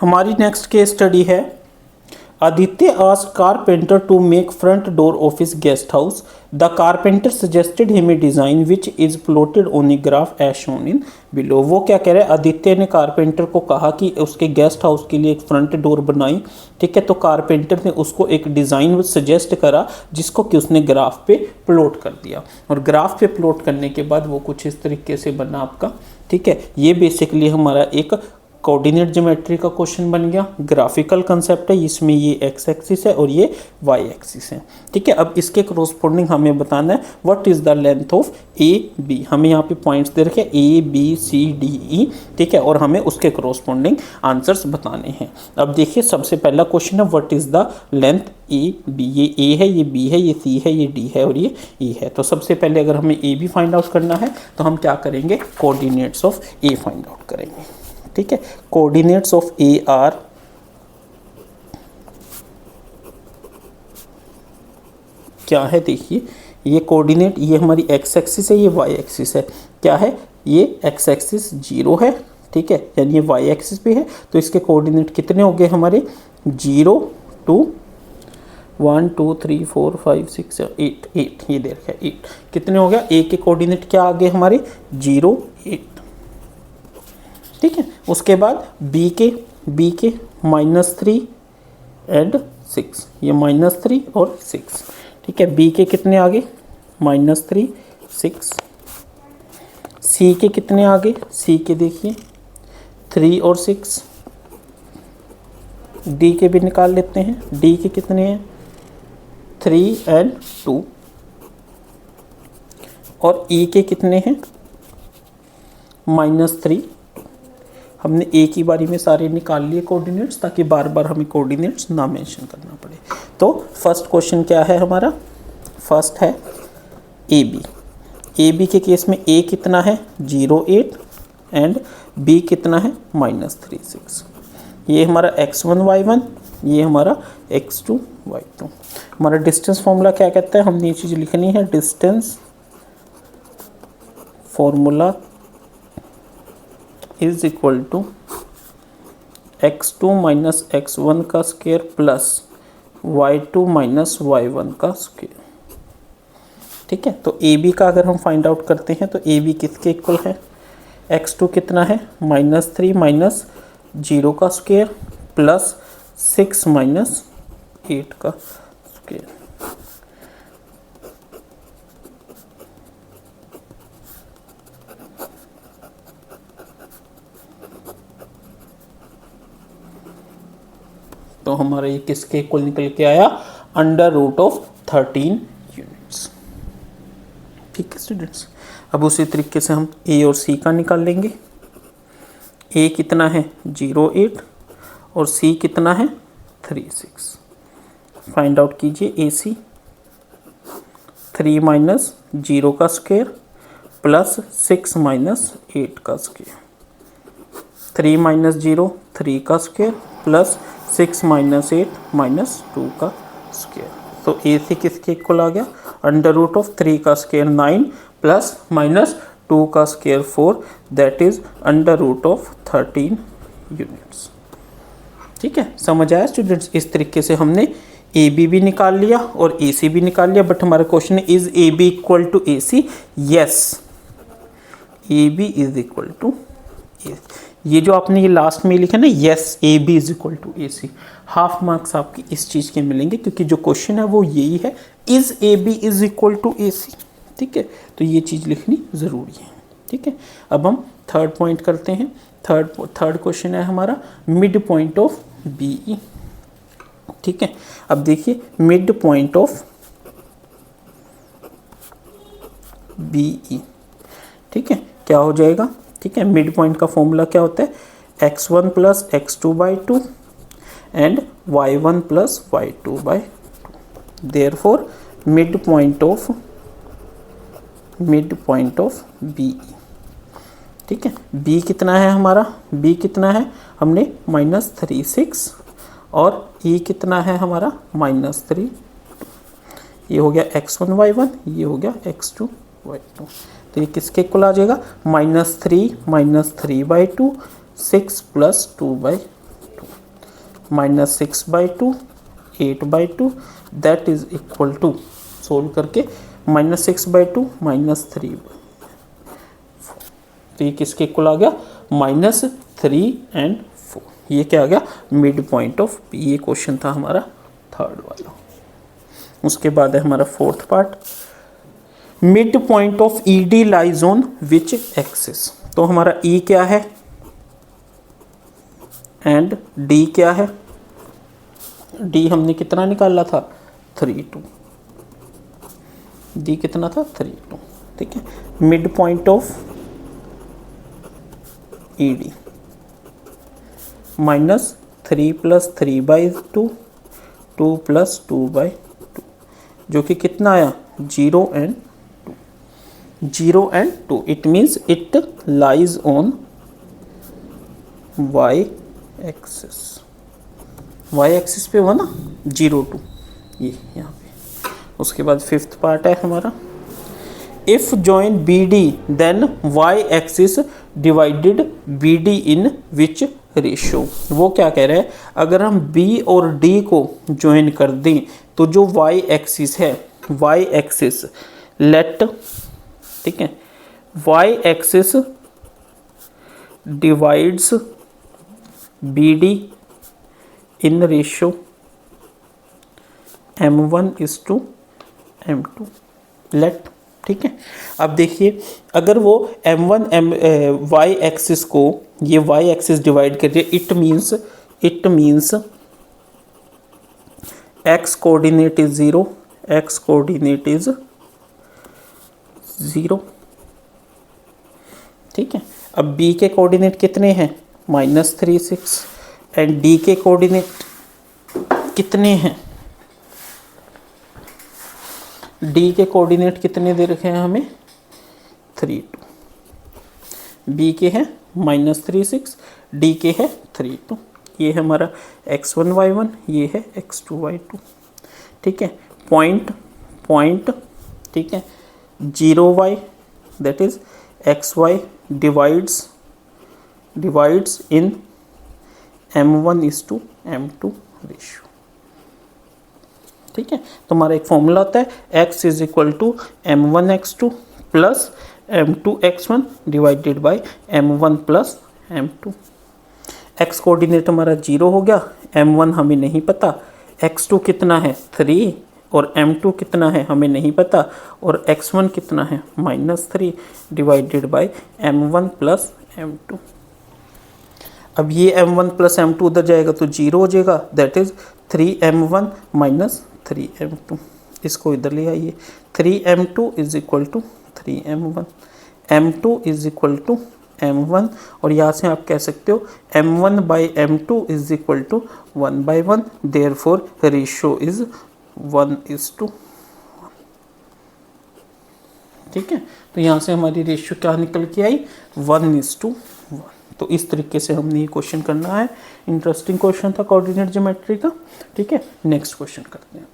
हमारी next case study है Aditya asked carpenter to make front door of his guest house. The carpenter suggested him a design which is plotted on a graph as shown in below. वो क्या कह रहा है, आदित्य ने carpenter को कहा कि उसके गेस्ट हाउस के लिए एक फ्रंट डोर बनाई। ठीक है, तो कारपेंटर ने उसको एक डिज़ाइन सजेस्ट करा जिसको कि उसने ग्राफ पे प्लॉट कर दिया, और ग्राफ पे प्लॉट करने के बाद वो कुछ इस तरीके से बना आपका। ठीक है, ये बेसिकली हमारा एक कोऑर्डिनेट ज्योमेट्री का क्वेश्चन बन गया। ग्राफिकल कंसेप्ट है, इसमें ये एक्स एक्सिस है और ये वाई एक्सिस है। ठीक है, अब इसके कोरोस्पोंडिंग हमें बताना है what is the length of A B. हमें यहाँ पे पॉइंट्स दे रखे A B C D E. ठीक है, और हमें उसके कोरोस्पोंडिंग आंसर्स बताने हैं। अब देखिए, सबसे पहला क्वेश्चन है what is the length A B. ये ए है, ये बी है, ये सी है, ये डी है और ये ई है। तो सबसे पहले अगर हमें ए बी फाइंड आउट करना है तो हम क्या करेंगे, coordinates of A find out करेंगे। ठीक है, कोऑर्डिनेट्स ऑफ ए आर क्या है, देखिए ये कोऑर्डिनेट, ये हमारी एक्स एक्सिस है, ये वाई एक्सिस है। क्या है, ये एक्स एक्सिस 0 है। ठीक है, यानी ये वाई एक्सिस पे है, तो इसके कोऑर्डिनेट कितने हो गए हमारे 0 2 1 2 3 4 5 6 7 8 8। ये देख है 8 कितने हो गया, ए के कोऑर्डिनेट क्या आ गए हमारे 0 8। ठीक है, उसके बाद बी के -3 एंड 6, ये -3 और 6। ठीक है, बी के कितने आ गए -3 6। सी के कितने आ गए, सी के देखिए 3 और 6। डी के भी निकाल लेते हैं, डी के कितने हैं 3 एंड 2। और ई के कितने हैं -3। हमने एक ही बारी में सारे निकाल लिए कोऑर्डिनेट्स, ताकि बार बार हमें कोऑर्डिनेट्स ना मेंशन करना पड़े। तो फर्स्ट क्वेश्चन क्या है हमारा, फर्स्ट है ए बी। ए बी के केस में ए कितना है 0 8 एंड बी कितना है -3 6। ये हमारा x1 y1, ये हमारा x2 y2। हमारा डिस्टेंस फॉर्मूला क्या कहता है, हमने ये चीज़ लिखनी है, distance formula is equal to x2 minus x1 का square plus y2 minus y1 का स्क्वायर। ठीक है, तो ए बी का अगर हम फाइंड आउट करते हैं तो ए बी किसके इक्वल है, x2 कितना है -3 माइनस 0 का स्क्वायर प्लस 6 माइनस 8 का स्क्वायर। तो हमारा ये किसके इक्वल निकल के आया, √13 यूनिट्स। ठीक है स्टूडेंट्स, अब उसी तरीके से हम ए और सी का निकाल लेंगे। ए कितना है 0 8 और सी कितना है 3 6। फाइंड आउट कीजिए ए सी, 3 माइनस 0 का स्क्वायर प्लस 6 माइनस 8 का स्क्वायर। 3 माइनस 0 3 का स्क्वायर प्लस 6 माइनस 8 माइनस 2 का स्क्वायर। तो ए सी किसके इक्वल आ गया, √3 का स्क्वायर 9 प्लस माइनस 2 का स्क्वायर 4, दैट इज √13 यूनिट्स। ठीक है, समझ आया स्टूडेंट्स। इस तरीके से हमने ए बी भी निकाल लिया और ए सी भी निकाल लिया। बट हमारा क्वेश्चन है is A B equal to A C. Yes, A B is equal to A. ये जो आपने ये लास्ट में लिखा ना, yes A B is equal to A C, half marks आपकी इस चीज़ के मिलेंगे, क्योंकि जो क्वेश्चन है वो यही है, is A B is equal to A C. ठीक है, तो ये चीज़ लिखनी ज़रूरी है। ठीक है, अब हम थर्ड पॉइंट करते हैं। थर्ड क्वेश्चन है हमारा mid point of B E. ठीक है, अब देखिए mid point of B E. ठीक है, क्या हो जाएगा, ठीक है, मिड पॉइंट का फॉर्मूला क्या होता है, x1 plus x2/2 and y1 plus y2/2। Therefore mid point of B. ठीक है, b कितना है हमारा, b कितना है, हमने -3 6 और e कितना है हमारा -3। ये हो गया x1 y1, ये हो गया x2 y2। तो ये किसके इक्वल आ जाएगा, -3 -3/2 6 + 2/2। -6/2 8/2 that is equal to, solve करके -6/2 -3/4, तो ये किसके इक्वल आ गया, -3 and 4। ये क्या आ गया, मिड पॉइंट ऑफ पी। ये क्वेश्चन था हमारा थर्ड वाला। उसके बाद है हमारा fourth part, mid point of E D lies on which axis. तो हमारा ई क्या है एंड डी क्या है, डी हमने कितना निकाला था 3 2, डी कितना था 3 2, ठीक है। Mid point of E D -3 + 3/2 2 + 2/2 जो कि कितना आया 0 and 2, 0 and 2। It means it lies on y axis, y axis पे हुआ ना 0 2, ये यहाँ पे। उसके बाद फिफ्थ पार्ट है हमारा, if join B D then y axis divided B D in which ratio. वो क्या कह रहे हैं, अगर हम बी और डी को ज्वाइन कर दें तो जो वाई एक्सिस है, वाई एक्सिस लेट, ठीक है, y axis divides B D in ratio m1:m2 let, ठीक है। अब देखिए अगर वो वाई एक्सिस को, ये वाई एक्सिस डिवाइड कर दिया, it means x coordinate is 0, x coordinate is 0, ठीक है। अब बी के कोऑर्डिनेट कितने हैं -3 6 एंड डी के कोऑर्डिनेट कितने हैं, डी के कोऑर्डिनेट कितने दे रखे हैं हमें 3 2, बी के हैं -3 6, डी के है 3 2। ये है हमारा x1 y1, ये है x2 y2, ठीक है। पॉइंट, ठीक है, 0y that is xy divides in m1:m2 ratio, ठीक है। तो हमारा एक फॉर्मूला आता है x = m1x2 + m2x1 divided by m1 + m2। x coordinate हमारा 0 हो गया, m1 हमें नहीं पता, x2 कितना है 3 और m2 कितना है हमें नहीं पता, और x1 कितना है -3 डिवाइडेड बाय m1 + m2। अब ये m1 + m2 उधर जाएगा तो 0 हो जाएगा, दैट इज 3m1 - 3m2। इसको इधर ले आइए, 3m2 = 3m1, m2 = m1, और यहाँ से आप कह सकते हो m1/m2 = 1/1, देयरफॉर रेशियो इज 1:1, ठीक है। तो यहाँ से हमारी रेशियो क्या निकल के आई 1:1। तो इस तरीके से हमने ये क्वेश्चन करना है। इंटरेस्टिंग क्वेश्चन था कोऑर्डिनेट ज्योमेट्री का, ठीक है। नेक्स्ट क्वेश्चन करते हैं।